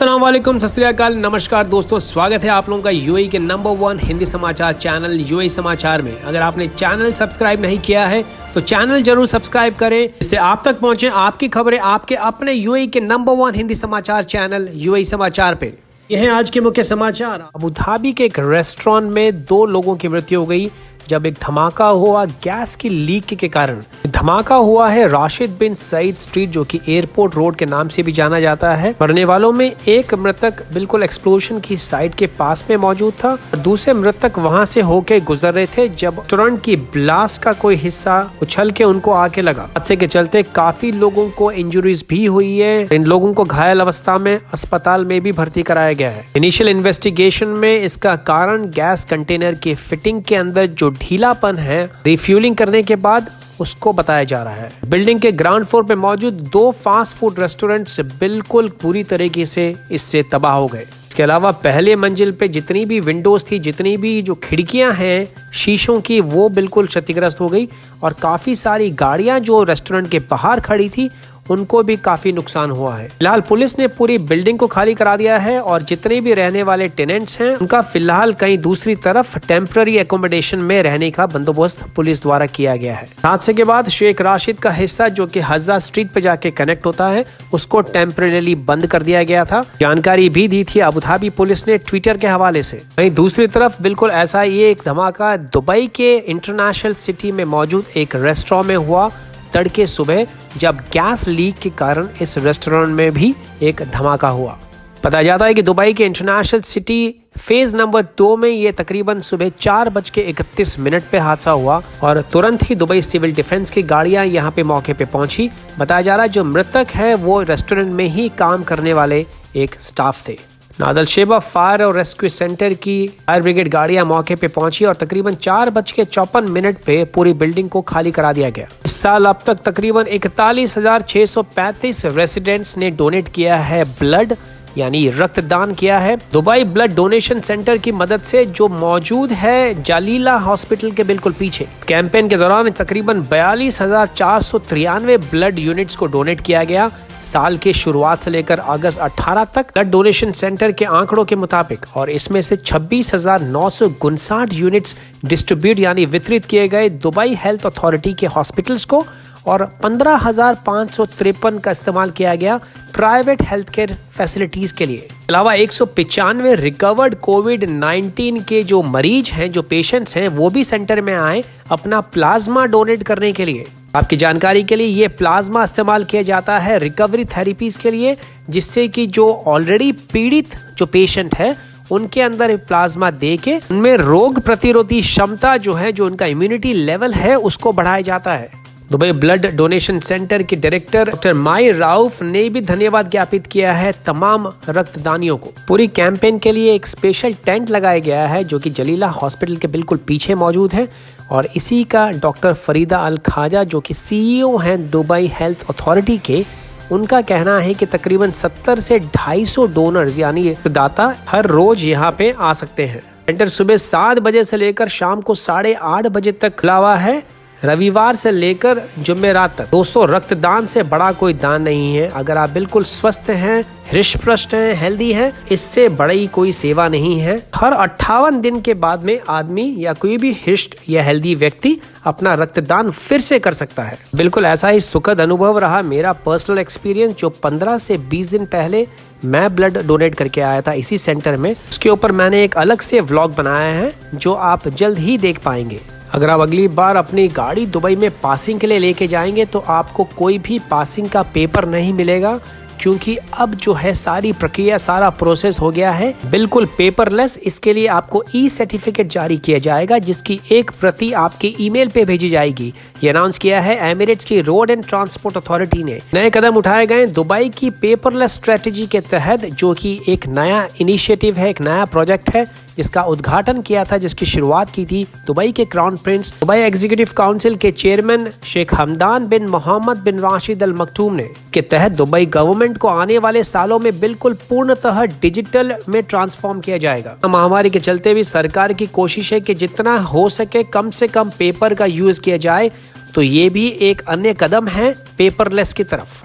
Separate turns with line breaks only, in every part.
अस्सलाम वालेकुम, सत श्री अकाल, नमस्कार दोस्तों, स्वागत है आप लोगों का यूएई के नंबर 1 हिंदी समाचार चैनल यूएई समाचार में। अगर आपने चैनल सब्सक्राइब नहीं किया है तो चैनल जरूर सब्सक्राइब करें, जिससे आप तक पहुंचे आपकी खबरें आपके अपने यूएई के नंबर 1 हिंदी समाचार चैनल यूएई समाचार पे। यह है आज के मुख्य समाचार। अबू धाबी के एक रेस्टोरेंट में 2 लोगों की मृत्यु हो गई जब एक धमाका हुआ गैस की लीक के कारण। धमाका हुआ है राशिद बिन सईद स्ट्रीट, जो कि एयरपोर्ट रोड के नाम से भी जाना जाता है। मरने वालों में एक मृतक बिल्कुल एक्सप्लोजन की साइट के पास में मौजूद था। दूसरे मृतक वहां से होके गुजर रहे थे जब रेस्टोरेंट की ब्लास्ट का कोई हिस्सा उछल के उनको आके लगा। हादसे के चलते काफी लोगों को इंजरीज भी हुई है। इन लोगों को घायल अवस्था में अस्पताल में भी भर्ती कराया गया है। इनिशियल इन्वेस्टिगेशन में इसका कारण गैस कंटेनर की फिटिंग के अंदर जो ढीलापन है रिफ्यूलिंग करने के बाद उसको बताया जा रहा है। बिल्डिंग के ग्राउंड फ्लोर पे मौजूद 2 फास्ट फूड रेस्टोरेंट्स बिल्कुल पूरी तरीके से इससे तबाह हो गए। इसके अलावा पहले मंजिल पे जितनी भी विंडोज थी, जितनी भी जो खिड़कियां हैं शीशों की, वो बिल्कुल क्षतिग्रस्त हो गई और काफी सारी गाड़ियां जो रेस्टोरेंट के बाहर खड़ी थी उनको भी काफी नुकसान हुआ है। फिलहाल पुलिस ने पूरी बिल्डिंग को खाली करा दिया है और जितने भी रहने वाले टेनेंट्स हैं उनका फिलहाल कहीं दूसरी तरफ टेम्पररी एकोमोडेशन में रहने का बंदोबस्त पुलिस द्वारा किया गया है। हादसे के बाद शेख राशिद का हिस्सा जो कि हज़ा स्ट्रीट पे जाके कनेक्ट होता है उसको टेम्पररी बंद कर दिया गया था। जानकारी भी दी थी अबू धाबी पुलिस ने ट्विटर के हवाले से। वहीं दूसरी तरफ बिल्कुल ऐसा ही एक धमाका दुबई के इंटरनेशनल सिटी में मौजूद एक रेस्टोरेंट में हुआ तड़के सुबह, जब गैस लीक के कारण इस रेस्टोरेंट में भी एक धमाका हुआ। पता जाता है कि दुबई के इंटरनेशनल सिटी फेज नंबर 2 में ये तकरीबन सुबह 4:31 पे हादसा हुआ और तुरंत ही दुबई सिविल डिफेंस की गाड़ियां यहां पे मौके पे पहुंची। बताया जा रहा है जो मृतक है वो रेस्टोरेंट में ही काम करने वाले एक स्टाफ थे। नादल शेबा फायर और रेस्क्यू सेंटर की फायर ब्रिगेड गाड़ियां मौके पे पहुंची और तकरीबन 4:54 पे पूरी बिल्डिंग को खाली करा दिया गया। इस साल अब तक तकरीबन 41,635 रेसिडेंट्स ने डोनेट किया है ब्लड, यानी रक्तदान किया है। दुबई ब्लड डोनेशन सेंटर की मदद से जो मौजूद है जालीला हॉस्पिटल के बिल्कुल पीछे। कैंपेन के दौरान तकरीबन 42,493 ब्लड यूनिट्स को डोनेट किया गया। साल के शुरुआत से लेकर अगस्त 18 तक ब्लड डोनेशन सेंटर के आंकड़ों के मुताबिक, और इसमें से 26,959 यूनिट्स डिस्ट्रीब्यूट यानी वितरित किए गए दुबई हेल्थ अथॉरिटी के हॉस्पिटल्स को और 15,553 का इस्तेमाल किया गया प्राइवेट हेल्थ केयर फैसिलिटीज के लिए। अलावा 195 रिकवर्ड कोविड-19 के जो मरीज हैं, जो पेशेंट्स हैं, वो भी सेंटर में आए अपना प्लाज्मा डोनेट करने के लिए। आपकी जानकारी के लिए ये प्लाज्मा इस्तेमाल किया जाता है रिकवरी थेरेपीज के लिए, जिससे कि जो ऑलरेडी पीड़ित जो पेशेंट है उनके अंदर प्लाज्मा दे के उनमें रोग प्रतिरोधी क्षमता जो है, जो उनका इम्यूनिटी लेवल है, उसको बढ़ाया जाता है। दुबई ब्लड डोनेशन सेंटर के डायरेक्टर डॉक्टर माई राउफ ने भी धन्यवाद ज्ञापित किया है तमाम रक्तदानियों को। पूरी कैंपेन के लिए एक स्पेशल टेंट लगाया गया है जो कि जलीला हॉस्पिटल के बिल्कुल पीछे मौजूद है और इसी का डॉक्टर फरीदा अल खाजा जो कि सीईओ हैं दुबई हेल्थ अथॉरिटी के, उनका कहना है कि तकरीबन 70 से 250 डोनर्स यानी दाता हर रोज यहाँ पे आ सकते हैं। सेंटर सुबह 7 बजे से लेकर शाम को 8:30 बजे तक खुला हुआ है, रविवार से लेकर जुमेरात तक। दोस्तों, रक्तदान से बड़ा कोई दान नहीं है। अगर आप बिल्कुल स्वस्थ हैं, हृष्ट-पुष्ट हैं, हेल्दी हैं, इससे बड़ी कोई सेवा नहीं है। हर 58 दिन के बाद में आदमी या कोई भी हृष्ट या हेल्दी व्यक्ति अपना रक्तदान फिर से कर सकता है। बिल्कुल ऐसा ही सुखद अनुभव रहा मेरा पर्सनल एक्सपीरियंस, जो 15 से 20 दिन पहले मैं ब्लड डोनेट करके आया था इसी सेंटर में। उसके ऊपर मैंने एक अलग से व्लॉग बनाया है जो आप जल्द ही देख पाएंगे। अगर आप अगली बार अपनी गाड़ी दुबई में पासिंग के लिए लेके जाएंगे तो आपको कोई भी पासिंग का पेपर नहीं मिलेगा, क्योंकि अब जो है सारी प्रक्रिया, सारा प्रोसेस हो गया है बिल्कुल पेपरलेस। इसके लिए आपको ई सर्टिफिकेट जारी किया जाएगा जिसकी एक प्रति आपके ईमेल पे भेजी जाएगी। ये अनाउंस किया है एमिरेट्स की रोड एंड ट्रांसपोर्ट अथॉरिटी ने। नए कदम उठाए गए दुबई की पेपरलेस स्ट्रेटेजी के तहत, जो कि एक नया इनिशिएटिव है, एक नया प्रोजेक्ट है जिसका उद्घाटन किया था, जिसकी शुरुआत की थी दुबई के crown Prince, Dubai executive council के चेयरमैन शेख हमदान बिन मोहम्मद बिन राशिद अल मकटूम ने। के तहत दुबई गवर्नमेंट को आने वाले सालों में बिल्कुल पूर्णतः डिजिटल में ट्रांसफॉर्म किया जाएगा। महामारी के चलते भी सरकार की कोशिश है कि जितना हो सके कम से कम पेपर का यूज किया जाए, तो ये भी एक अन्य कदम है पेपरलेस की तरफ।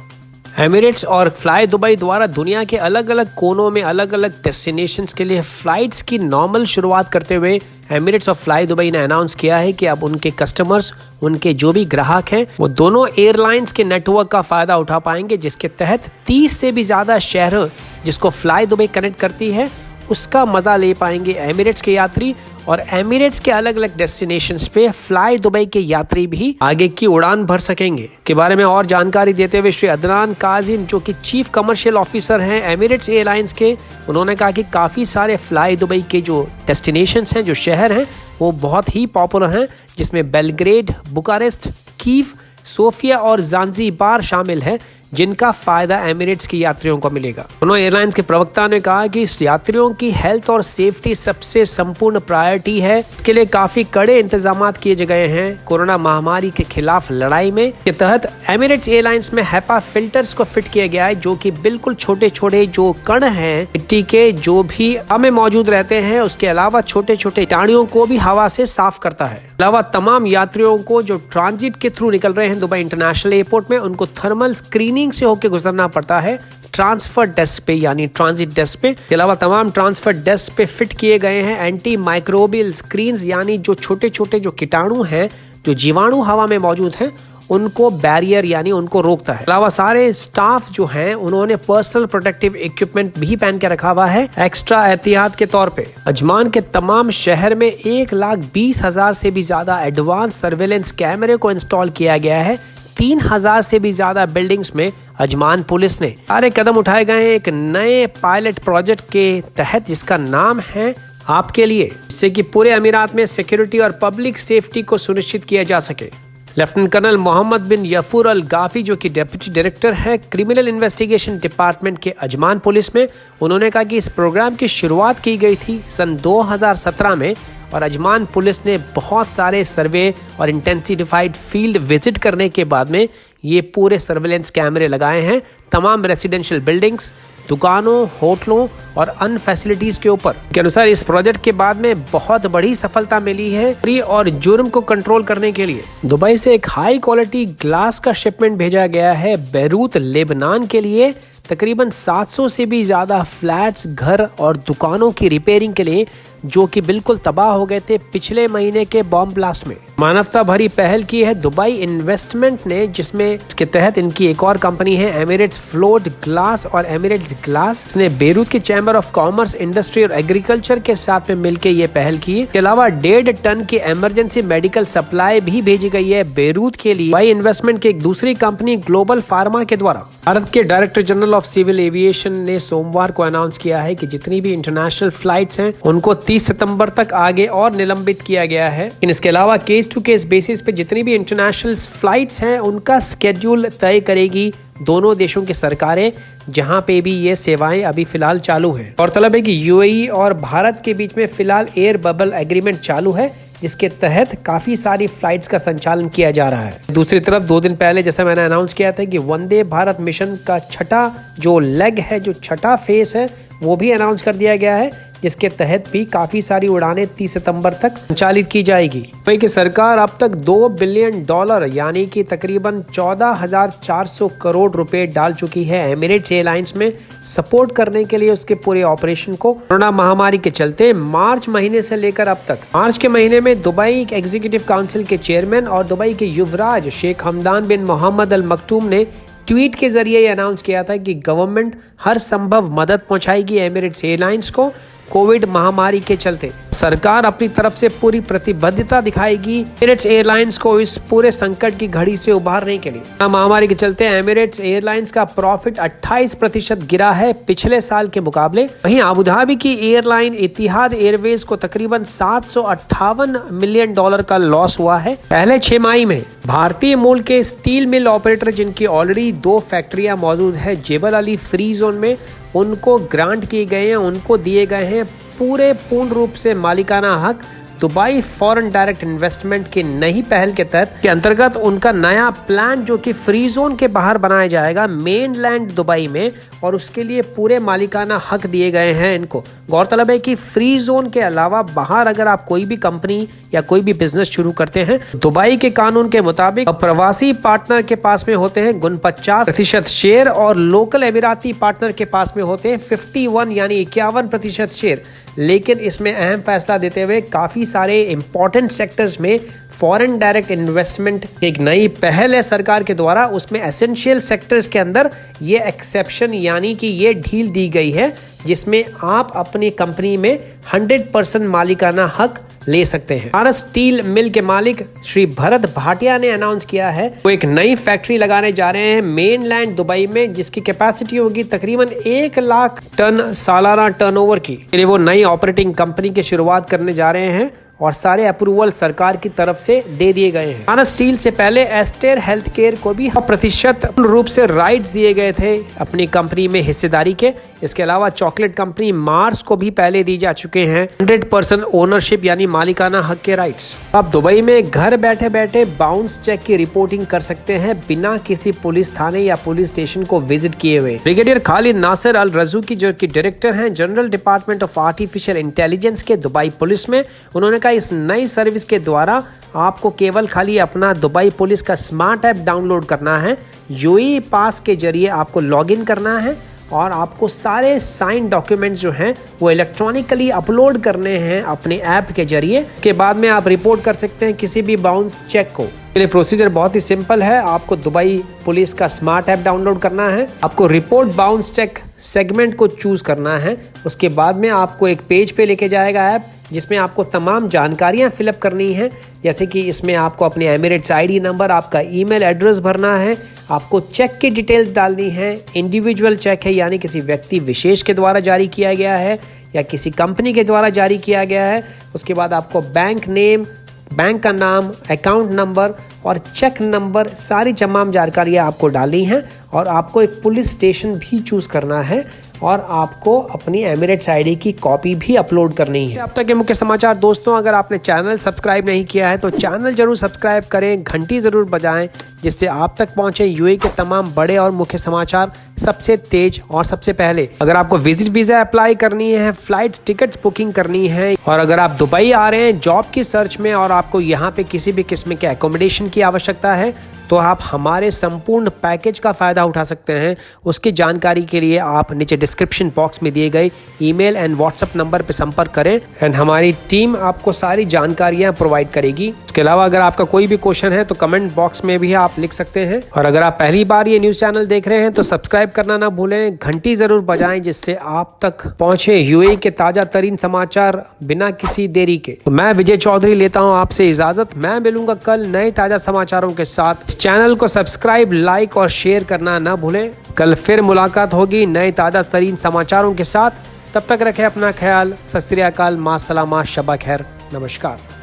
एमिरेट्स और फ्लाई दुबई द्वारा दुनिया के अलग अलग कोनों में अलग अलग डेस्टिनेशंस के लिए फ्लाइट्स की नॉर्मल शुरुआत करते हुए एमिरेट्स और फ्लाई दुबई ने अनाउंस किया है कि अब उनके कस्टमर्स, उनके जो भी ग्राहक हैं, वो दोनों एयरलाइंस के नेटवर्क का फायदा उठा पाएंगे, जिसके तहत 30 से भी ज्यादा शहरों जिसको फ्लाई दुबई कनेक्ट करती है उसका मजा ले पाएंगे एमिरेट्स के यात्री। और एमिरेट्स के अलग अलग डेस्टिनेशंस पे फ्लाई दुबई के यात्री भी आगे की उड़ान भर सकेंगे। के बारे में और जानकारी देते हुए श्री अदनान काजिम, जो कि चीफ कमर्शियल ऑफिसर हैं एमिरेट्स एयरलाइंस के, उन्होंने कहा कि काफी सारे फ्लाई दुबई के जो डेस्टिनेशंस हैं, जो शहर हैं, वो बहुत ही पॉपुलर हैं, जिसमें बेलग्रेड, बुकारेस्ट, कीव, सोफिया और ज़ांज़ीबार शामिल है, जिनका फायदा एमिरेट्स के यात्रियों को मिलेगा। दोनों एयरलाइंस के प्रवक्ता ने कहा कि इस यात्रियों की हेल्थ और सेफ्टी सबसे संपूर्ण प्रायोरिटी है। इसके लिए काफी कड़े इंतजाम किए गए हैं। कोरोना महामारी के खिलाफ लड़ाई में के तहत एमिरेट्स एयरलाइंस में हेपा फिल्टर्स को फिट किया गया है, जो कि बिल्कुल छोटे छोटे जो कण हैं मिट्टी के, जो भी हवा में मौजूद रहते हैं, उसके अलावा छोटे छोटे कीटाणुओं को भी हवा से साफ करता है। अलावा तमाम यात्रियों को जो ट्रांजिट के थ्रू निकल रहे हैं दुबई इंटरनेशनल एयरपोर्ट में, उनको थर्मल स्क्रीनिंग से होकर गुजरना पड़ता है ट्रांसफर डेस्क पे, यानी ट्रांजिट डेस्क पे। इसके अलावा तमाम ट्रांसफर डेस्क पे फिट किए गए हैं एंटी माइक्रोबियल स्क्रीन्स, यानी जो छोटे छोटे जो कीटाणु हैं, जो जीवाणु हवा में मौजूद हैं, उनको बैरियर यानी उनको रोकता है। अलावा सारे स्टाफ जो हैं उन्होंने पर्सनल प्रोटेक्टिव इक्विपमेंट भी पहन के रखा हुआ है एक्स्ट्रा एहतियात के तौर पे। अजमान के तमाम शहर में 1,20,000 से भी ज्यादा एडवांस सर्वेलेंस कैमरे को इंस्टॉल किया गया है। 3,000 से भी ज्यादा बिल्डिंग्स में अजमान पुलिस ने सारे कदम उठाए गए हैं एक नए पायलट प्रोजेक्ट के तहत, जिसका नाम है आपके लिए, जिससे कि पूरे अमीरात में सिक्योरिटी और पब्लिक सेफ्टी को सुनिश्चित किया जा सके। लेफ्टिनेंट कर्नल मोहम्मद बिन यफूर अल गाफी, जो कि डेप्यूटी डायरेक्टर है क्रिमिनल इन्वेस्टिगेशन डिपार्टमेंट के अजमान पुलिस में, उन्होंने कहा कि इस प्रोग्राम की शुरुआत की गई थी सन 2017 में और अजमान पुलिस ने बहुत सारे सर्वे और इंटेंसिफाइड फील्ड विजिट करने के बाद में ये पूरे सर्वेलेंस कैमरे लगाए हैं तमाम रेसिडेंशियल बिल्डिंग्स, दुकानों, होटलों और अन्य फैसिलिटीज के ऊपर। के अनुसार इस प्रोजेक्ट के बाद में बहुत बड़ी सफलता मिली है चोरी और जुर्म को कंट्रोल करने के लिए। दुबई से एक हाई क्वालिटी ग्लास का शिपमेंट भेजा गया है बेरूत, लेबनान के लिए। तकरीबन 700 से भी ज्यादा फ्लैट्स, घर और दुकानों की रिपेयरिंग के लिए, जो कि बिल्कुल तबाह हो गए थे पिछले महीने के बॉम्ब ब्लास्ट में। मानवता भरी पहल की है दुबई इन्वेस्टमेंट ने, जिसमें इसके तहत इनकी एक और कंपनी है एमिरेट्स फ्लोट ग्लास और एमिरेट्स ग्लास। इसने बेरूत के चैम्बर ऑफ कॉमर्स, इंडस्ट्री और एग्रीकल्चर के साथ में मिलकर ये पहल की। इसके अलावा 1.5 टन की इमरजेंसी मेडिकल सप्लाई भी भेजी गई है बेरूत के लिए दुबई इन्वेस्टमेंट की एक दूसरी कंपनी ग्लोबल फार्मा के द्वारा। भारत के director general of civil aviation ने सोमवार को अनाउंस किया है कि जितनी भी इंटरनेशनल फ्लाइट्स हैं उनको 30 सितंबर तक आगे और निलंबित किया गया है। लेकिन इसके अलावा केस टू केस बेसिस पे जितनी भी इंटरनेशनल फ्लाइट्स हैं उनका स्केड्यूल तय करेगी दोनों देशों की सरकारें, जहां पे भी ये सेवाएं अभी फिलहाल चालू हैं। और तलब है कि यूएई और भारत के बीच में फिलहाल एयर बबल एग्रीमेंट चालू है, जिसके तहत काफी सारी फ्लाइट्स का संचालन किया जा रहा है। दूसरी तरफ 2 दिन पहले जैसा मैंने अनाउंस किया था कि वंदे भारत मिशन का छठा जो लेग है, जो छठा फेस है, वो भी अनाउंस कर दिया गया है, जिसके तहत भी काफी सारी उड़ानें 30 सितंबर तक संचालित की जाएगी। दुबई की सरकार अब तक $2 बिलियन यानी कि तकरीबन 14,400 करोड़ रुपए डाल चुकी है एमिरेट्स एयरलाइंस में सपोर्ट करने के लिए उसके पूरे ऑपरेशन को। कोरोना महामारी के चलते मार्च महीने से लेकर अब तक, मार्च के महीने में दुबई एग्जीक्यूटिव काउंसिल के चेयरमैन और दुबई के युवराज शेख हमदान बिन मोहम्मद अल मकटूम ने ट्वीट के जरिए अनाउंस किया था कि गवर्नमेंट हर संभव मदद पहुंचाएगी एमिरेट्स एयरलाइंस को कोविड महामारी के चलते। सरकार अपनी तरफ से पूरी प्रतिबद्धता दिखाएगी एमिरेट्स एयरलाइंस को इस पूरे संकट की घड़ी से उबारने के लिए। महामारी के चलते एमिरेट्स एयरलाइंस का प्रॉफिट 28% गिरा है पिछले साल के मुकाबले। वहीं अबू धाबी की एयरलाइन इतिहाद एयरवेज को तकरीबन $758 मिलियन का लॉस हुआ है पहले 6 माह में। भारतीय मूल के स्टील मिल ऑपरेटर, जिनकी ऑलरेडी 2 फैक्ट्रियां मौजूद है जेबल अली फ्री जोन में, उनको ग्रांट किए गए हैं, उनको दिए गए हैं पूर्ण रूप से मालिकाना हक दुबई फॉरेन डायरेक्ट इन्वेस्टमेंट की नई पहल के तहत के अंतर्गत उनका नया प्लान, जो कि फ्री जोन के बाहर बनाया जाएगा मेनलैंड दुबई में, और उसके लिए पूरे मालिकाना हक दिए गए हैं इनको। गौरतलब है कि फ्री जोन के अलावा बाहर अगर आप कोई भी कंपनी या कोई भी बिजनेस शुरू करते हैं, दुबई के कानून के मुताबिक प्रवासी पार्टनर के पास में होते हैं 49% शेयर और लोकल एमिराती पार्टनर के पास में होते हैं 51 यानी 51% शेयर। लेकिन इसमें अहम फैसला देते हुए काफी सारे इंपॉर्टेंट सेक्टर्स में फॉरेन डायरेक्ट इन्वेस्टमेंट एक नई पहल है सरकार के द्वारा, उसमें एसेंशियल सेक्टर्स के अंदर ये एक्सेप्शन यानी कि ये ढील दी गई है जिसमें आप अपनी कंपनी में 100% मालिकाना हक ले सकते हैं। भारत स्टील मिल के मालिक श्री भरत भाटिया ने अनाउंस किया है वो एक नई फैक्ट्री लगाने जा रहे हैं मेनलैंड दुबई में, जिसकी कैपेसिटी होगी तकरीबन 1 लाख टन सालाना टर्नओवर की। वो नई ऑपरेटिंग कंपनी की शुरुआत करने जा रहे हैं और सारे अप्रूवल सरकार की तरफ से दे दिए गए हैं। भारत स्टील से पहले एस्टेर हेल्थ केयर को भी 100% रूप से राइट्स दिए गए थे अपनी कंपनी में हिस्सेदारी के। इसके अलावा चॉकलेट कंपनी मार्स को भी पहले दी जा चुके हैं 100% ओनरशिप यानी मालिकाना हक के राइट्स। अब दुबई में घर बैठे बैठे बाउंस चेक की रिपोर्टिंग कर सकते हैं बिना किसी पुलिस थाने या पुलिस स्टेशन को विजिट किए हुए। ब्रिगेडियर खालिद नासिर अल रजूकी जो कि डायरेक्टर हैं general department of artificial intelligence के दुबई पुलिस में, उन्होंने कहा इस नई सर्विस के द्वारा आपको केवल खाली अपना दुबई पुलिस का स्मार्ट ऐप डाउनलोड करना है, यूएई पास के जरिए आपको लॉगिन करना है और आपको सारे साइन डॉक्यूमेंट्स जो हैं वो इलेक्ट्रॉनिकली अपलोड करने हैं अपने ऐप के जरिए। के बाद में आप रिपोर्ट कर सकते हैं किसी भी बाउंस चेक को। ये प्रोसीजर बहुत ही सिंपल है। आपको दुबई पुलिस का स्मार्ट ऐप डाउनलोड करना है, आपको रिपोर्ट बाउंस चेक सेगमेंट को चूज करना है, उसके बाद में आपको एक पेज पे लेके जाएगा ऐप जिसमें आपको तमाम जानकारियां फिलअप करनी है, जैसे कि इसमें आपको अपने एमिरेट्स आईडी नंबर, आपका ईमेल एड्रेस भरना है, आपको चेक की डिटेल्स डालनी है, इंडिविजुअल चेक है यानी किसी व्यक्ति विशेष के द्वारा जारी किया गया है या किसी कंपनी के द्वारा जारी किया गया है। उसके बाद आपको बैंक नेम, बैंक का नाम, अकाउंट नंबर और चेक नंबर, सारी तमाम जानकारियाँ आपको डालनी है और आपको एक पुलिस स्टेशन भी चूज करना है और आपको अपनी एमिरेट्स आईडी की कॉपी भी अपलोड करनी है। अब तक के मुख्य समाचार दोस्तों, अगर आपने चैनल सब्सक्राइब नहीं किया है तो चैनल जरूर सब्सक्राइब करें, घंटी जरूर बजाएं जिससे आप तक पहुंचे यूएई के तमाम बड़े और मुख्य समाचार सबसे तेज और सबसे पहले। अगर आपको विजिट वीजा अप्लाई करनी है, फ्लाइट टिकट्स बुकिंग करनी है और अगर आप दुबई आ रहे हैं जॉब की सर्च में और आपको यहाँ पे किसी भी किस्म के एकोमोडेशन की आवश्यकता है तो आप हमारे संपूर्ण पैकेज का फायदा उठा सकते हैं। उसकी जानकारी के लिए आप नीचे डिस्क्रिप्शन बॉक्स में दिए गए ईमेल एंड व्हाट्सएप नंबर पर संपर्क करें एंड हमारी टीम आपको सारी जानकारियां प्रोवाइड करेगी। इसके अलावा अगर आपका कोई भी क्वेश्चन है तो कमेंट बॉक्स में भी आप लिख सकते हैं और अगर आप पहली बार ये न्यूज चैनल देख रहे हैं तो सब्सक्राइब करना ना भूलें, घंटी जरूर बजाएं जिससे आप तक पहुंचे यूएई के ताजा तरीन समाचार बिना किसी देरी के। तो मैं विजय चौधरी लेता हूं आपसे इजाजत। मैं मिलूंगा कल नए ताजा समाचारों के साथ। चैनल को सब्सक्राइब, लाइक और शेयर करना ना भूलें। कल फिर मुलाकात होगी नए ताजा तरीन समाचारों के साथ। तब तक रखें अपना ख्याल। सत श्री अकाल, मा सलामा, शबा खैर, नमस्कार।